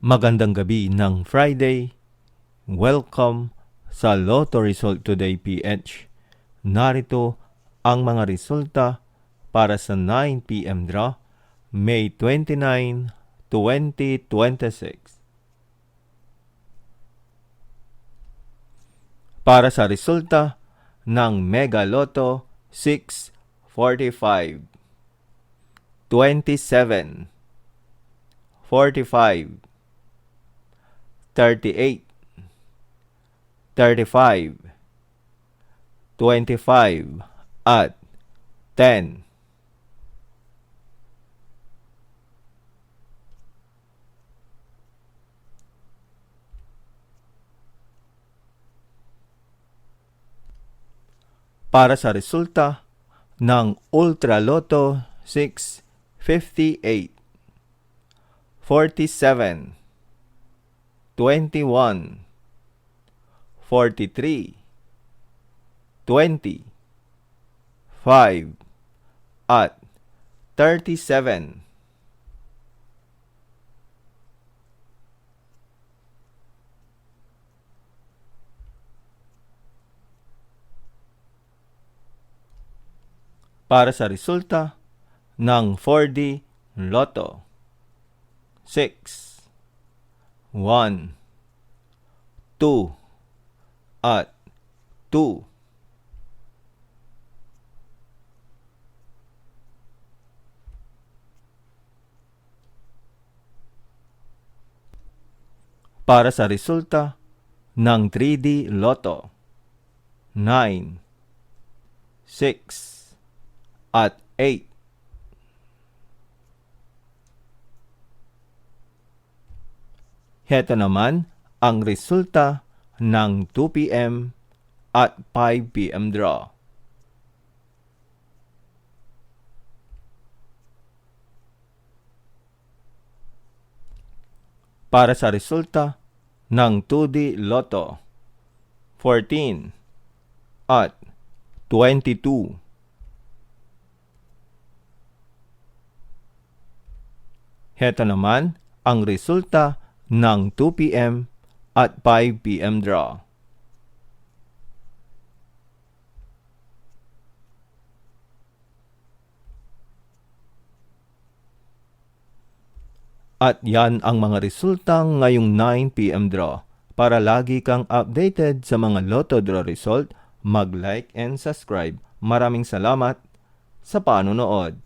Magandang gabi ng Friday. Welcome sa Lotto Result Today PH. Narito ang mga resulta para sa 9 p.m. draw, May 29, 2026. Para sa resulta ng Mega Lotto 645, 27, 45, 38, 35, 25, at 10. Para sa resulta ng Ultra Lotto 658, 47, 21, 43, 20, 5, at 37. Para sa resulta ng 4D Lotto 6, 1, 2, at 2. Para sa resulta ng 3D Lotto 9, 6, at 8. Heto naman ang resulta ng 2 p.m. at 5 p.m. draw. Para sa resulta ng 2D Lotto 14 at 22. Heto naman ang resulta ng 2 p.m. at 5 p.m. draw. At yan ang mga resulta ngayong 9 p.m. draw. Para lagi kang updated sa mga Lotto draw result, mag-like and subscribe. Maraming salamat sa panonood.